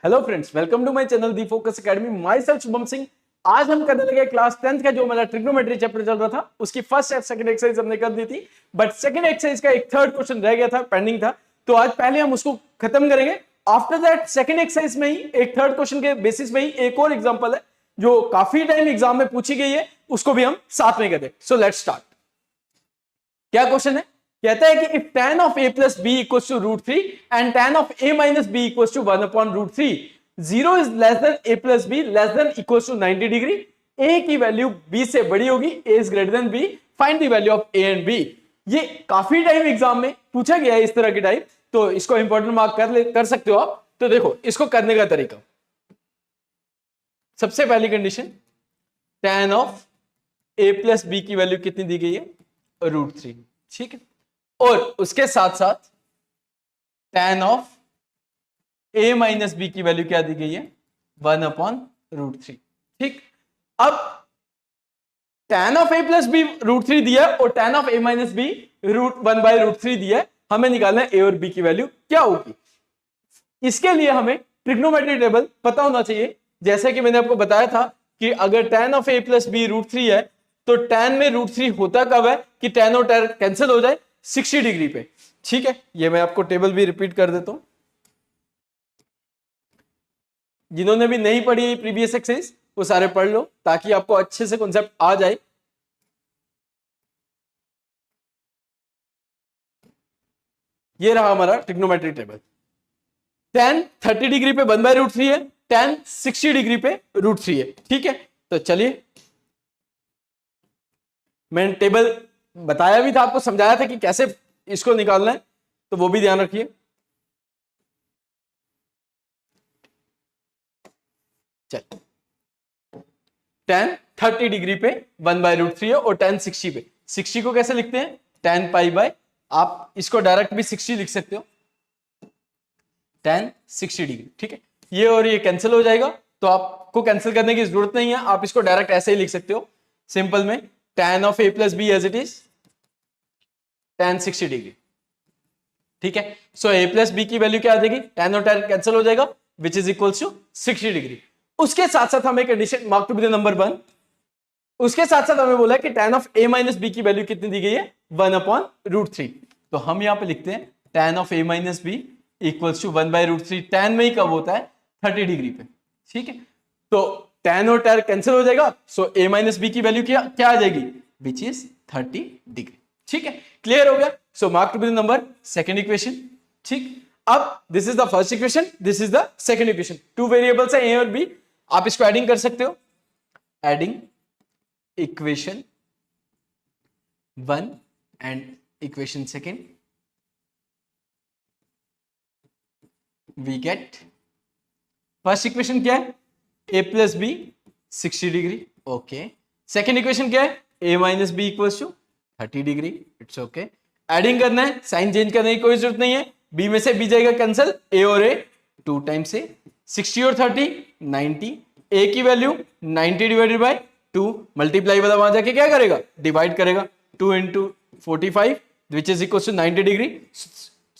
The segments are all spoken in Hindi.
Hello friends, welcome to my channel the focus academy. Myself Shubham Singh. आज हम करने लगे क्लास 10th का जो मेरा ट्रिग्नोमेट्री चैप्टर चल रहा था, उसकी फर्स्ट और सेकंड एक्सरसाइज हमने कर दी थी, बट सेकंड एक्सरसाइज का एक थर्ड क्वेश्चन रह गया था, पेंडिंग था। तो आज पहले हम उसको खत्म करेंगे। आफ्टर दैट सेकंड एक्सरसाइज में ही एक थर्ड क्वेश्चन के बेसिस में ही एक और एग्जांपल है जो काफी टाइम एग्जाम में पूछी गई है, उसको भी हम साथ में करें। So let's start. क्या क्वेश्चन है? कहता है कि if tan of a plus b equals to root 3 and tan of a minus b equals to 1 upon root 3, 0 is less than a plus b less than equals to 90 degree, a की वैल्यू b से बड़ी होगी, a is greater than b, find the value of a and b। ये काफी टाइम एग्जाम में पूछा गया है इस तरह की टाइप, तो इसको इंपॉर्टेंट मार्क कर सकते हो आप। तो देखो इसको करने का तरीका, सबसे पहली condition, tan of a plus b की वैल्यू कितनी दी गई है? √3, ठीक है। और उसके साथ साथ tan of a minus B की वैल्यू क्या दी गई है? 1 अपॉन √3, ठीक। अब tan of a plus B √3 दिया और tan of a minus B √1/√3 दिया है। हमें निकालना है a और b की वैल्यू क्या होगी। इसके लिए हमें ट्रिग्नोमेट्री टेबल पता होना चाहिए। जैसे कि मैंने आपको बताया था कि अगर tan of a plus B √3 है तो tan में √3 होता कब है कि tan और tan कैंसिल हो जाए 60 डिग्री पे, ठीक है। ये मैं आपको टेबल भी रिपीट कर देता हूं, जिन्होंने भी नहीं पढ़ी प्रीवियस एक्सरसाइज वो सारे पढ़ लो ताकि आपको अच्छे से कॉन्सेप्ट आ जाए। ये रहा हमारा ट्रिग्नोमेट्री टेबल। tan 30 डिग्री पे 1/√3 है, tan 60 डिग्री पे √3 है, ठीक है। तो चलिए, मैंने टेबल बताया भी था, आपको समझाया था कि कैसे इसको निकालना है, तो वो भी ध्यान रखिए। चल, tan 30 डिग्री पे 1/√3 है और tan 60 पे, 60 को कैसे लिखते हैं? tan पाई बाय, आप इसको डायरेक्ट भी 60 लिख सकते हो, tan 60 डिग्री, ठीक है। ये और ये कैंसिल हो जाएगा, तो आपको कैंसिल करने की जरूरत नहीं है, आप इसको डायरेक्ट ऐसे ही लिख सकते हो सिंपल में, tan of a plus B as it is tan 60 degree, ठीक है। सो a प्लस बी की वैल्यू क्या आ जाएगी? tan और tan कैंसिल हो जाएगा, which is equals to 60 degree. उसके साथ साथ हमें condition mark to be the number 1, उसके साथ साथ हमें बोला कि tan of a minus B की वैल्यू कितनी दी गई है? 1 अपॉन √3। तो हम यहां पे लिखते हैं tan of a minus B equals to 1/√3। tan में ही कब होता है? 30 डिग्री पे, ठीक है। तो tan और tan कैंसिल हो जाएगा, सो a माइनस बी की वैल्यू क्या आ जाएगी? विच इज 30 डिग्री, ठीक है। क्लियर हो गया? So mark to be the number second equation, ठीक। अब this is the first equation, this is the second equation. Two variables है a और b, आप इसको एडिंग कर सकते हो। Adding equation 1 and equation second, we get first equation क्या है? a plus B 60 degree, okay. Second equation क्या है? a minus B equals to 30 degree, it's okay. Adding करना है, साइन चेंज करने की कोई जरूरत नहीं है, b में से b जाएगा कैंसिल, a और a 2 टाइम्स a, 60 और 30 90, a की वैल्यू 90 डिवाइडेड बाय 2, मल्टीप्लाई वाला वहां जाके क्या करेगा? डिवाइड करेगा, 2 into 45 which is equals to 90 degree,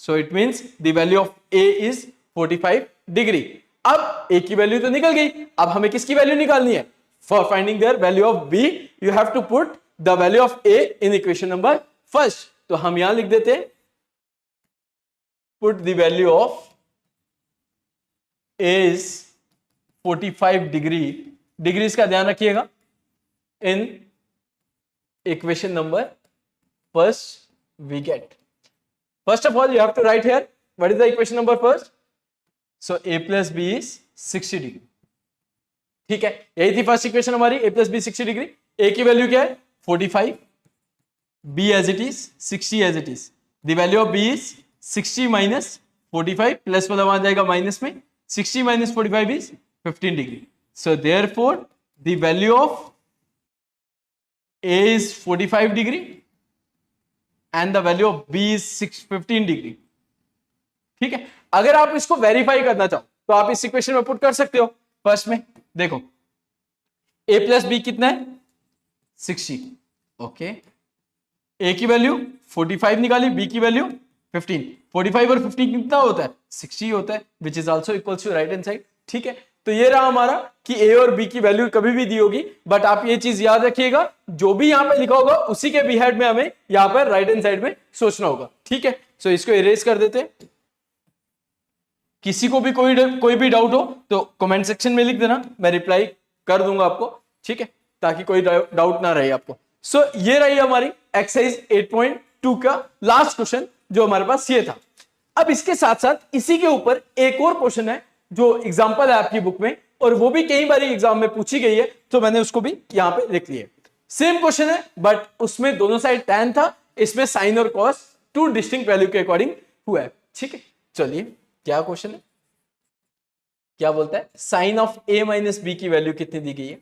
so it means the value of a is 45 degree. अब a की वैल्यू तो निकल गई, अब हमें किसकी वैल्यू निकालनी है? For finding their value of b, you have to put the value of a in equation number first। तो हम यहां लिख देते हैं put the value of a is 45 degree, degrees का ध्यान रखिएगा, in equation number first we get, first of all you have to write here what is the equation number first, so a plus b is 60 degree, ठीक है। यही थी फर्स्ट इक्वेशन हमारी, a plus B 60 degree. a की वैल्यू क्या है? 45, b as it is 60 as it is, the value of b is 60 minus 45, plus वाला वहां जाएगा माइनस में, 60 minus 45 is 15 degree, so therefore the value of a is 45 degree and the value of b is 15 degree, ठीक है। अगर आप इसको वेरीफाई करना चाहो तो आप इस इक्वेशन में पुट कर सकते हो। फर्स्ट में देखो a प्लस बी कितना है? 60, ओके। a की वैल्यू 45 निकाली, b की वैल्यू 15, 45 और 50 कितना होता है 60 होता है, which is also equal to right hand side. ठीक है, तो ये रहा हमारा कि ए और बी की वैल्यू कभी भी दी होगी, बट आप ये चीज याद रखिएगा जो भी यहां पे लिखा होगा उसी के बिहाइंड में हमें यहां पर राइट हैंड साइड में सोचना होगा। ठीक है, सो इसको इरेज कर देते हैं। किसी को भी कोई भी डाउट हो तो कमेंट सेक्शन में लिख देना, मैं रिप्लाई कर दूंगा आपको। ठीक है, ताकि कोई डाउट ना रहे आपको। सो ये रही हमारी एक्सरसाइज 8.2 का लास्ट क्वेश्चन जो हमारे पास ये था। अब इसके साथ साथ इसी के ऊपर एक और क्वेश्चन है जो एग्जांपल है आपकी बुक में, और वो भी कई बार एग्जाम में पूछी गई है, तो मैंने उसको भी यहां पे लिख लिया। सेम क्वेश्चन है बट उसमें दोनों साइड tan था, इसमें साइन और कॉस टू डिस्टिंक्ट वैल्यू के अकॉर्डिंग हुआ है। ठीक है, चलिए क्या क्वेश्चन है, क्या बोलता है, sine of a minus B की वैल्यू कितनी दी गई है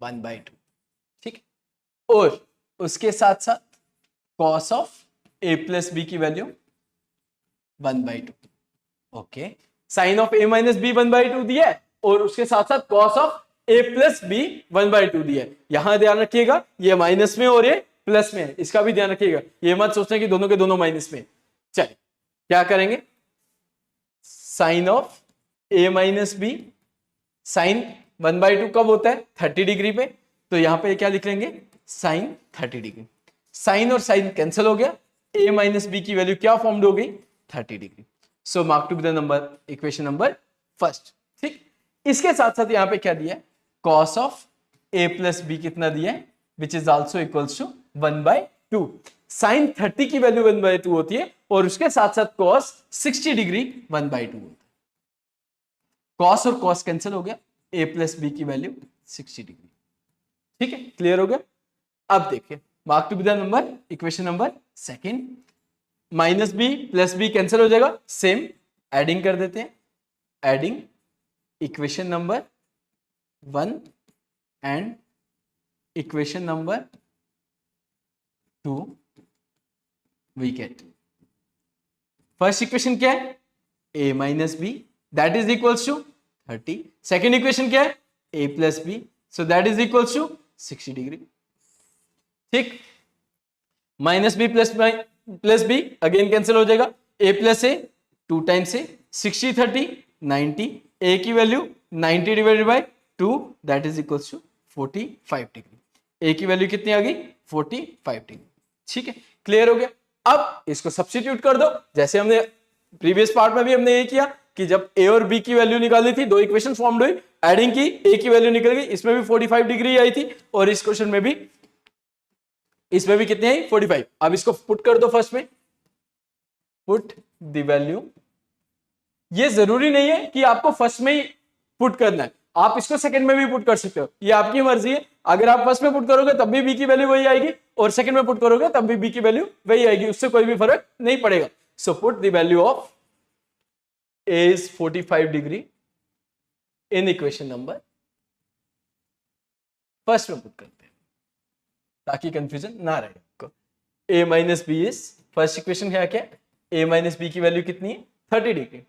1/2। ठीक है, और उसके साथ साथ cos of a plus B की value 1/2। Okay, sine of a minus B 1/2 दिया है और उसके साथ साथ cos of a plus B 1/2 दिया है। यहां ध्यान रखिएगा ये माइनस में और ये प्लस में है, इसका भी ध्यान रखिएगा, ये मत सोचना कि दोनों के दोनों माइनस में। चलिए क्या करेंगे, sine of a minus B, sine 1/2 कब होता है 30 डिग्री पे, तो यहां पे क्या लिख लेंगे साइन 30 डिग्री। साइन और साइन कैंसिल हो गया, a माइनस बी की वैल्यू क्या फॉर्म्ड हो गई 30 degree. So mark to the number equation number first. ठीक, इसके साथ साथ यहां पे क्या दिया है, cos of a plus B कितना दिया है which is also equals to 1/2। Sine 30 की वैल्यू 1/2 होती है और उसके साथ साथ कॉस 60 डिग्री 1/2 होता है। कॉस और कॉस कैंसिल हो गया, a प्लस बी की वैल्यू 60 डिग्री। ठीक है, क्लियर हो गया। अब देखिए mark to be the number equation number second, minus B plus B cancel हो जाएगा, सेम एडिंग कर देते हैं, adding equation number 1 and equation number 2 we get first equation क्या है a minus B that is equals to 30। Second equation क्या है a plus B, so that is equals to 60 degree. ठीक, minus B plus B again cancel हो जाएगा, a plus A 2 times A, 60 30 90, a की वैल्यू 90 divided by 2 that is equals to 45 degree. a की वैल्यू कितनी आ गई 45 डिग्री। ठीक है, क्लियर हो गया। अब इसको सब्स्टिट्यूट कर दो, जैसे हमने प्रीवियस पार्ट में भी हमने ये किया कि जब a और b की वैल्यू निकाली थी, दो इक्वेशन फॉर्म्ड हुई, एडिंग की, a की वैल्यू निकल गई, इसमें भी 45 डिग्री आई थी और इस क्वेश्चन में भी कितनी आई 45। अब इसको पुट कर दो फर्स्ट में, पुट द वैल्यू। ये जरूरी नहीं है कि आपको फर्स्ट में ही पुट करना है, आप इसको सेकंड में भी पुट कर सकते हो, ये आपकी मर्जी है। अगर आप फर्स्ट में पुट करोगे तब भी b की वैल्यू वही आएगी और सेकंड में पुट करोगे तब भी b की वैल्यू वही आएगी, उससे कोई भी फर्क नहीं पड़ेगा। So put the value of a is 45 degree in equation number first में पुट करते हैं ताकि कंफ्यूजन ना रहे आपको। a minus B is first equation क्या क्या a माइनस बी की वैल्यू कितनी है 30 डिग्री।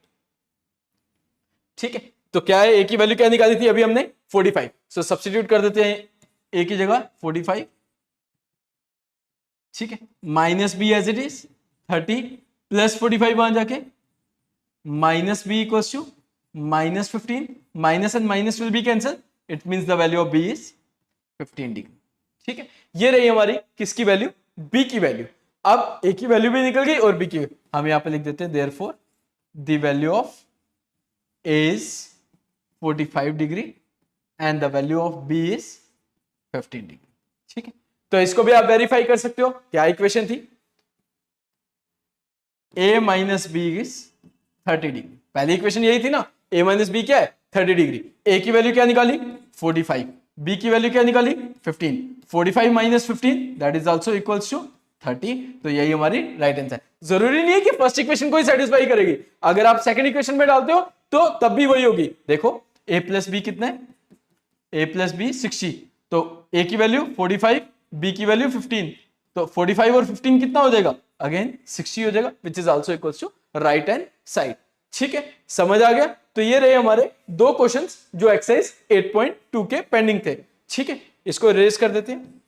ठीक है, तो क्या है a की वैल्यू क्या निकाली थी अभी हमने 45, सो सब्स्टिट्यूट कर देते हैं a की जगह 45। ठीक है, minus B as it is 30 plus 45 वहां जाके minus b equals to minus 15, minus and minus will be cancelled, it means the value of b is 15 degree. ठीक है, ये रही हमारी किसकी वैल्यू b की वैल्यू। अब a की वैल्यू भी निकल गई और b की, हम यहां पे लिख देते हैं therefore the value of a is 45 degree and the value of b is 15 degree. ठीक है, तो इसको भी आप वेरीफाई कर सकते हो। क्या इक्वेशन थी a minus B is 30 degree, पहली इक्वेशन यही थी ना, a माइनस बी क्या है 30 डिग्री, a की वैल्यू क्या निकाली 45, b की वैल्यू क्या निकाली 15, 45 minus 15 that is also equals to 30। तो यही हमारी राइट आंसर है। जरूरी नहीं है कि फर्स्ट इक्वेशन को ही सेटिस्फाई करेगी, अगर आप सेकंड इक्वेशन में डालते हो तो तब भी वही होगी। देखो a प्लस बी कितना है, a प्लस बी 60, तो a की वैल्यू 45, b की वैल्यू 15, तो 45 और 15 कितना हो जाएगा अगेन 60 हो जाएगा, which is also equals to right hand side. ठीक है, समझ आ गया। तो ये रहे हमारे दो क्वेश्चंस जो एक्सरसाइज 8.2 के पेंडिंग थे। ठीक है, इसको रेज कर देते हैं।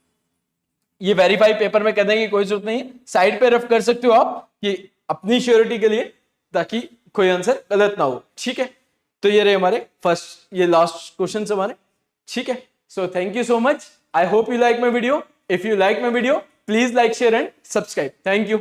ये वेरीफाई पेपर में कह देंगे कोई जरूरत नहीं है, साइड पे रफ कर सकते हो आप कि अपनी श्योरिटी के लिए, ताकि कोई आंसर गलत ना हो, ठीक है। तो ये रहे हमारे फर्स्ट, ये लास्ट क्वेश्चन हमारे, ठीक है। So thank you so much, I hope you like my video. If you like my video, please like, share and subscribe. Thank you.